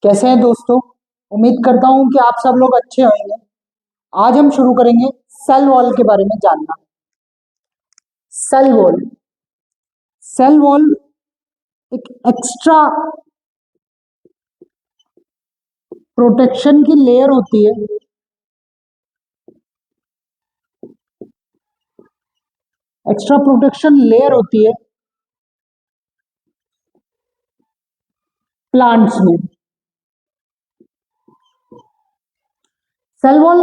कैसे हैं दोस्तों। उम्मीद करता हूं कि आप सब लोग अच्छे होंगे। आज हम शुरू करेंगे सेल वॉल के बारे में जानना। सेल वॉल सेल वॉल एक एक्स्ट्रा प्रोटेक्शन की लेयर होती है। एक्स्ट्रा प्रोटेक्शन लेयर होती है प्लांट्स में। सेल वॉल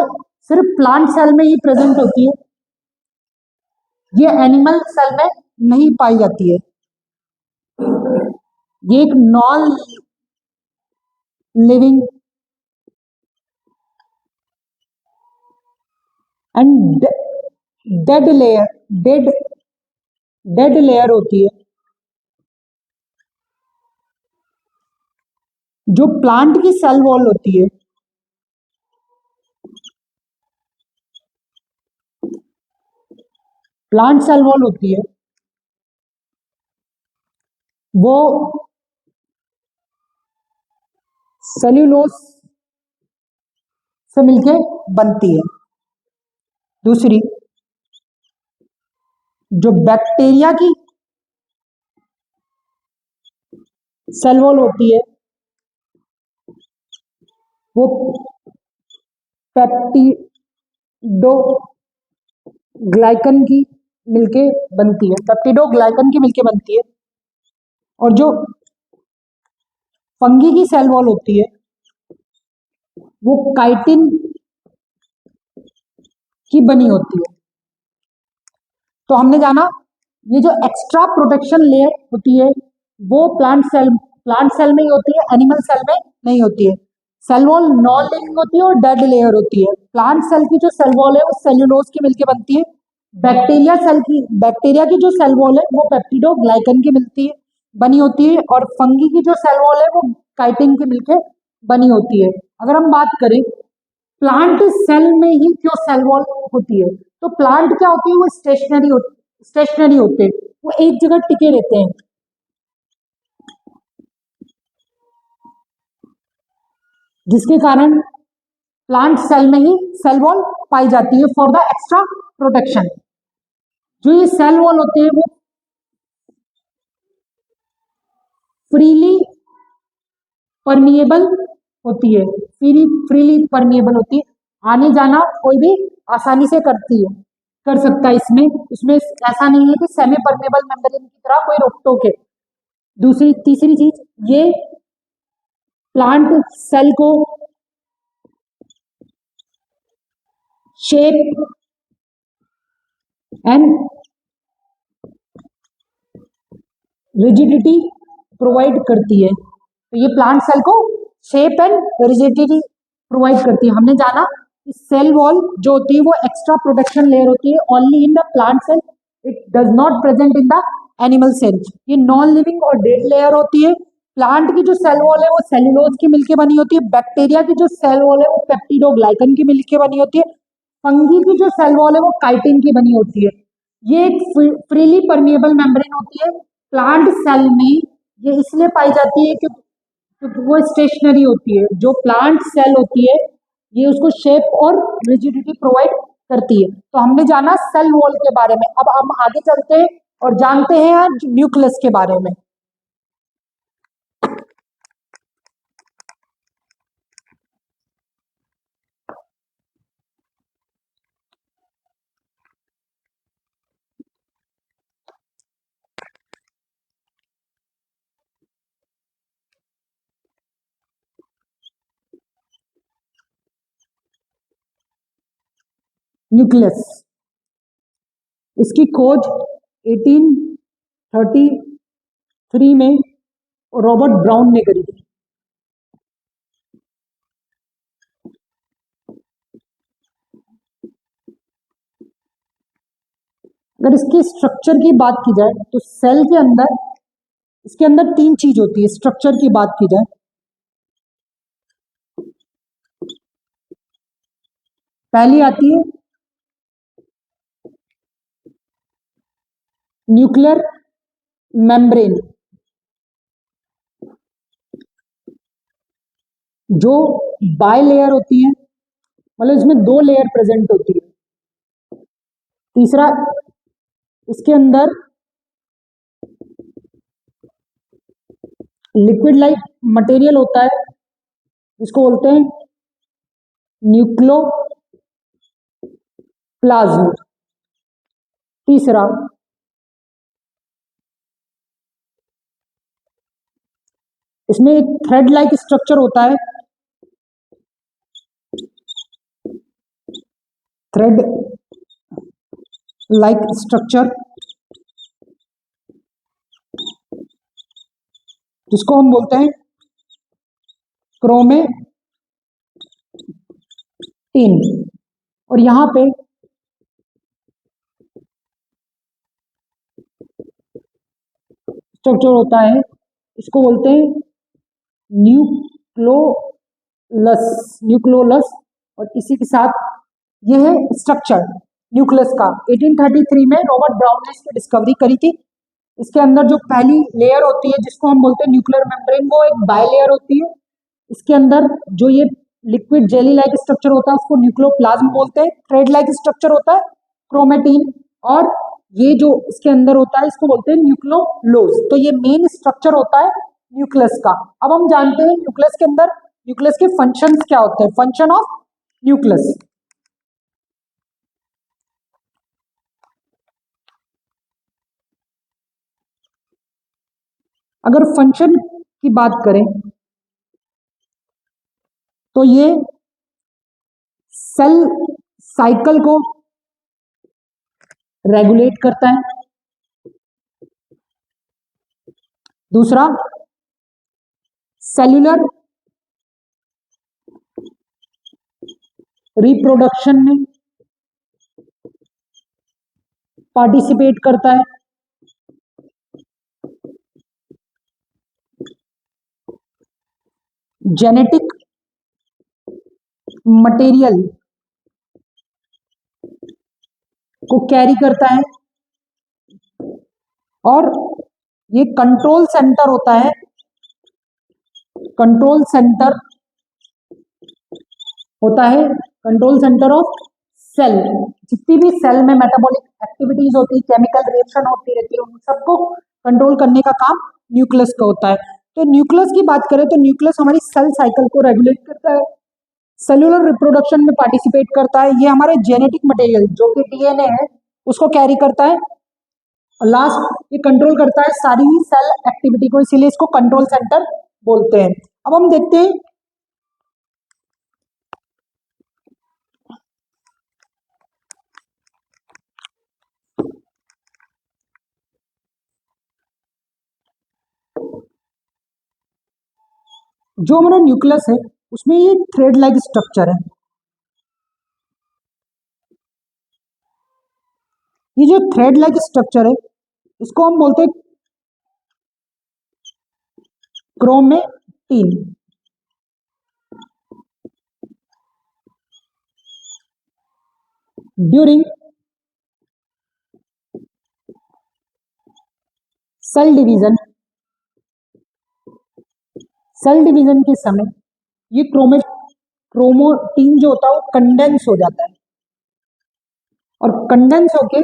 सिर्फ प्लांट सेल में ही प्रेजेंट होती है, ये एनिमल सेल में नहीं पाई जाती है। ये एक non living and dead layer dead layer होती है। जो प्लांट की सेल वॉल होती है, प्लांट सेल वॉल होती है, वो सेल्यूलोज से मिलके बनती है। दूसरी, जो बैक्टीरिया की सेल वॉल होती है, वो पेप्टिडोग्लाइकन की मिलके बनती है। पेप्टिडोग्लाइकन की मिलके बनती है। और जो फंगी की सेल वॉल होती है, वो काइटिन की बनी होती है। तो हमने जाना ये जो एक्स्ट्रा प्रोटेक्शन लेयर होती है वो प्लांट सेल में ही होती है, एनिमल सेल में नहीं होती है। सेल वॉल नॉन लिविंग होती है और डेड लेयर होती है। प्लांट सेल की जो सेल वॉल है वो सेल्यूलोज की मिलके बनती है। बैक्टीरिया की जो सेल वॉल है वो पेप्टिडोग्लाइकन की मिलती है बनी होती है। और फंगी की जो सेल वॉल है वो काइटिन की मिलके बनी होती है। अगर हम बात करें प्लांट सेल में ही क्यों सेल वॉल होती है, तो प्लांट क्या होती है, वो स्टेशनरी होते हैं, वो एक जगह टिके रहते हैं, जिसके कारण प्लांट सेल में ही सेल वॉल पाई जाती है फॉर द एक्स्ट्रा प्रोटेक्शन। जो ये सेल वॉल होते हैं वो फ्रीली परमिएबल होती है, फ्रीली परमिएबल होती है। आने जाना कोई भी आसानी से कर सकता है। इसमें उसमें ऐसा नहीं है कि सेमी परमेबल मेम्ब्रेन की तरह कोई रोक टोक है। तीसरी चीज, ये प्लांट सेल को शेप एंड रिजिडिटी प्रोवाइड करती है। तो ये प्लांट सेल को शेप एंड रिजिडिटी प्रोवाइड करती है। हमने जाना सेल वॉल जो होती है वो एक्स्ट्रा प्रोटेक्शन लेयर होती है only in the plant cell, it does not present in the animal cell. ये नॉन लिविंग और डेड लेयर होती है। प्लांट की जो सेल वॉल है वो सेल्यूलोज की मिलके बनी होती है। बैक्टीरिया की जो सेल वॉल है वो पेप्टिडोग्लाइकन की मिलके बनी होती है। फंगी की जो सेल वॉल है वो काइटिन की बनी होती है। ये एक फ्रीली परमिएबल मेम्ब्रेन होती है प्लांट सेल में। ये इसलिए पाई जाती है क्योंकि वो स्टेशनरी होती है। जो प्लांट सेल होती है ये उसको शेप और रिजिडिटी प्रोवाइड करती है। तो हमने जाना सेल वॉल के बारे में। अब हम आगे चलते हैं और जानते हैं आज न्यूक्लियस के बारे में। न्यूक्लियस, इसकी खोज 1833 में रॉबर्ट ब्राउन ने करी थी। अगर इसके स्ट्रक्चर की बात की जाए तो सेल के अंदर इसके अंदर तीन चीज होती है। स्ट्रक्चर की बात की जाए, पहली आती है न्यूक्लियर मेम्ब्रेन। जो बाय लेयर होती है, मतलब इसमें दो लेयर प्रेजेंट होती है। तीसरा, इसके अंदर लिक्विड लाइक मटेरियल होता है जिसको बोलते हैं न्यूक्लियोप्लाज्म। तीसरा, इसमें एक थ्रेड लाइक स्ट्रक्चर होता है, थ्रेड लाइक स्ट्रक्चर, जिसको हम बोलते हैं क्रोमेटिन। और यहां पे स्ट्रक्चर होता है, इसको बोलते हैं न्यूक्लोलस। न्यूक्लोलस। और इसी के साथ यह है स्ट्रक्चर न्यूक्लियस का। 1833 में रॉबर्ट ब्राउन ने इसकी डिस्कवरी करी थी। इसके अंदर जो पहली लेयर होती है जिसको हम बोलते हैं न्यूक्लियर मेम्ब्रेन, वो एक बाय लेयर होती है। इसके अंदर जो ये लिक्विड जेली लाइक स्ट्रक्चर होता है उसको न्यूक्लियोप्लाज्म बोलते हैं। थ्रेड लाइक स्ट्रक्चर होता है क्रोमेटिन। और ये जो इसके अंदर होता है इसको बोलते हैं न्यूक्लियोलोज। तो ये मेन स्ट्रक्चर होता है न्यूक्लियस का। अब हम जानते हैं न्यूक्लियस के अंदर न्यूक्लियस के फंक्शंस क्या होते हैं। फंक्शन ऑफ न्यूक्लियस, अगर फंक्शन की बात करें तो ये सेल साइकिल को रेगुलेट करता है। दूसरा, सेल्यूलर रिप्रोडक्शन में पार्टिसिपेट करता है। जेनेटिक मटेरियल को कैरी करता है। और ये कंट्रोल सेंटर होता है, कंट्रोल सेंटर होता है, कंट्रोल सेंटर ऑफ सेल। जितनी भी सेल में मेटाबॉलिक एक्टिविटीज होती है, केमिकल रिएक्शन होती रहती है, उन सबको कंट्रोल करने का काम न्यूक्लियस का होता है। तो न्यूक्लियस की बात करें तो न्यूक्लियस हमारी सेल साइकिल को रेगुलेट करता है, सेल्यूलर रिप्रोडक्शन में पार्टिसिपेट करता है, ये हमारे जेनेटिक मटेरियल जो कि डीएनए है उसको कैरी करता है। और लास्ट, ये कंट्रोल करता है सारी सेल एक्टिविटी को, इसीलिए इसको कंट्रोल सेंटर बोलते हैं। अब हम देखते हैं जो हमारा न्यूक्लियस है उसमें ये थ्रेड लाइक स्ट्रक्चर है। ये जो थ्रेड लाइक स्ट्रक्चर है इसको हम बोलते हैं chromatin. During cell division, cell division के समय ये क्रोमोटीन जो होता है वो कंडेंस हो जाता है, और कंडेंस होके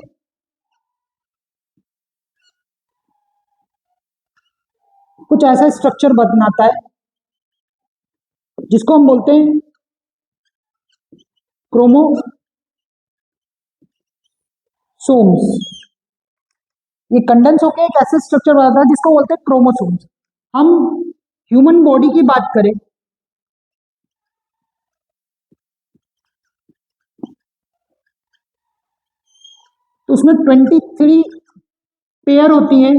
कुछ ऐसा स्ट्रक्चर बनाता है जिसको हम बोलते हैं क्रोमोसोम्स। ये कंडेंस होके एक ऐसा स्ट्रक्चर बनाता है जिसको बोलते हैं क्रोमोसोम्स। हम ह्यूमन बॉडी की बात करें तो उसमें 23 पेयर होती हैं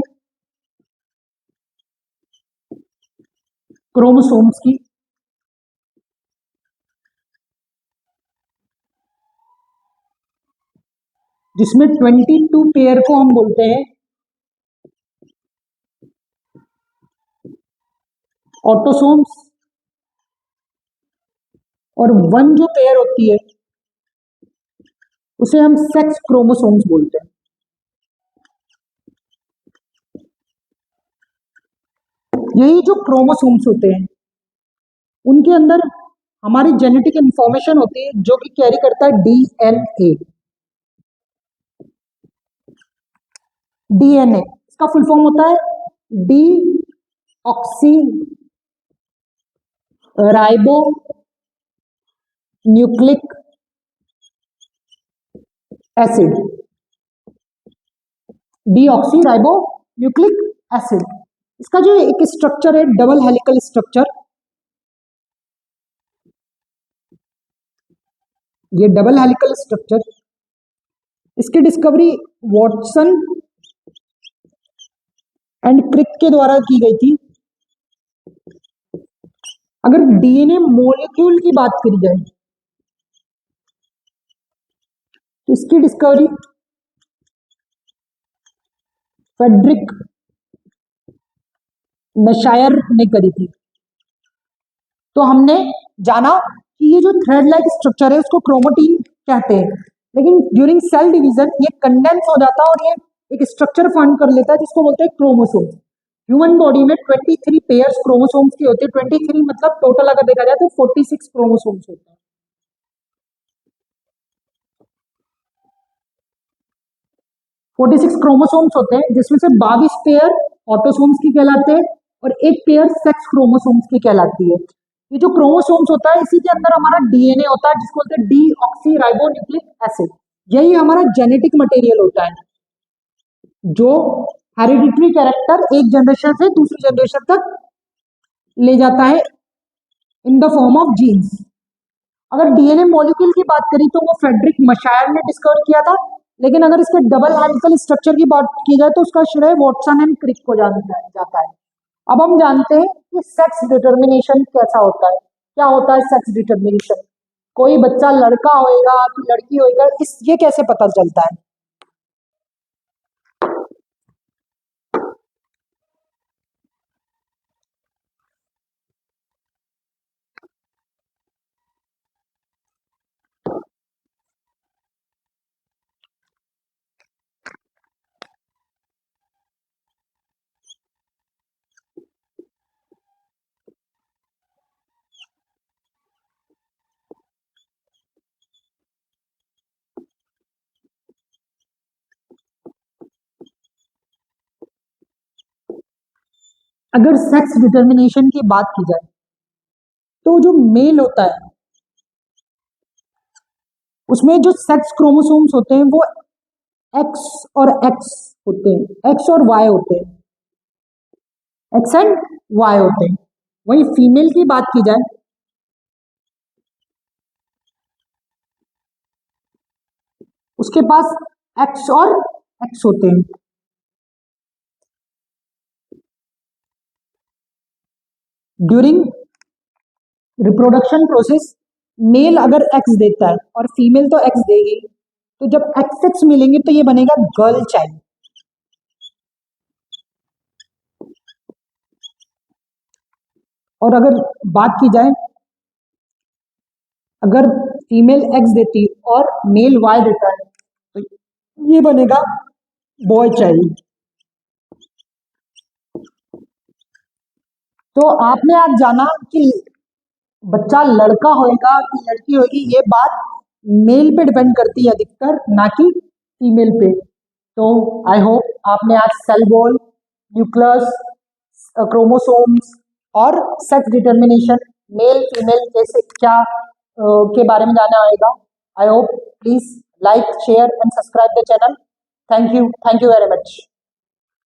क्रोमोसोम्स की, जिसमें 22 पेयर को हम बोलते हैं ऑटोसोम्स, और 1 जो पेयर होती है उसे हम सेक्स क्रोमोसोम्स बोलते हैं। यही जो क्रोमोसोम्स होते हैं उनके अंदर हमारी जेनेटिक इंफॉर्मेशन होती है जो कि कैरी करता है डीएनए। डीएनए इसका फुल फॉर्म होता है D oxy ribo nucleic acid. D oxy ribo nucleic acid, इसका जो एक स्ट्रक्चर है डबल हेलिकल स्ट्रक्चर, ये डबल हेलिकल स्ट्रक्चर, इसकी डिस्कवरी वॉटसन एंड क्रिक के द्वारा की गई थी। अगर डीएनए मॉलिक्यूल की बात करी जाए तो इसकी डिस्कवरी फेडरिक मेशायर ने करी थी। तो हमने जाना कि ये जो थ्रेड लाइक स्ट्रक्चर है उसको क्रोमोटीन कहते हैं, लेकिन ड्यूरिंग सेल डिवीजन ये कंडेंस हो जाता है और ये एक स्ट्रक्चर फॉर्म कर लेता है जिसको बोलते हैं क्रोमोसोम। ह्यूमन बॉडी में 23 पेयर्स क्रोमोसोम्स की होती है। 23 मतलब टोटल अगर देखा जाए तो 46 क्रोमोसोम्स होते हैं। 46 क्रोमोसोम्स होते हैं जिसमें से 22 पेयर ऑटोसोम्स की कहलाते हैं और एक पेयर सेक्स क्रोमोसोम्स की कहलाती है। ये जो क्रोमोसोम्स होता है इसी के अंदर हमारा डीएनए होता है जिसको बोलते हैं D oxy ribo nucleic acid. यही हमारा जेनेटिक मटेरियल होता है जो हेरिडिटरी कैरेक्टर एक जनरेशन से दूसरी जनरेशन तक ले जाता है in the form of genes. अगर डीएनए मॉलिक्यूल की बात करी तो वो फेडरिक मशायर ने डिस्कवर किया था, लेकिन अगर इसके डबल हेलिकल स्ट्रक्चर की बात की जाए तो उसका श्रेय वॉटसन एंड क्रिक को जाना जाता है। अब हम जानते हैं कि सेक्स डिटर्मिनेशन कैसा होता है। क्या होता है सेक्स डिटर्मिनेशन? कोई बच्चा लड़का होएगा कि लड़की होएगा, इस ये कैसे पता चलता है? अगर सेक्स डिटर्मिनेशन की बात की जाए तो जो मेल होता है उसमें जो सेक्स क्रोमोसोम्स होते हैं वो एक्स और एक्स होते हैं, एक्स और वाई होते हैं, एक्स एंड वाई होते हैं। वही फीमेल की बात की जाए उसके पास एक्स और एक्स होते हैं। ड्यूरिंग रिप्रोडक्शन प्रोसेस मेल अगर एक्स देता है और फीमेल तो एक्स देगी, तो जब एक्स एक्स मिलेंगे तो ये बनेगा गर्ल चाइल्ड। और अगर बात की जाए अगर फीमेल एक्स देती और मेल वाई देता है तो ये बनेगा बॉय चाइल्ड। तो आपने आज जाना कि बच्चा लड़का होएगा कि लड़की होगी ये बात मेल पे डिपेंड करती है अधिकतर, ना कि फीमेल पे। तो आई होप आपने आज सेल वॉल, न्यूक्लियस, क्रोमोसोम्स और सेक्स डिटर्मिनेशन मेल फीमेल कैसे क्या के बारे में जाना आएगा। I hope please like share and subscribe the channel. Thank you very much.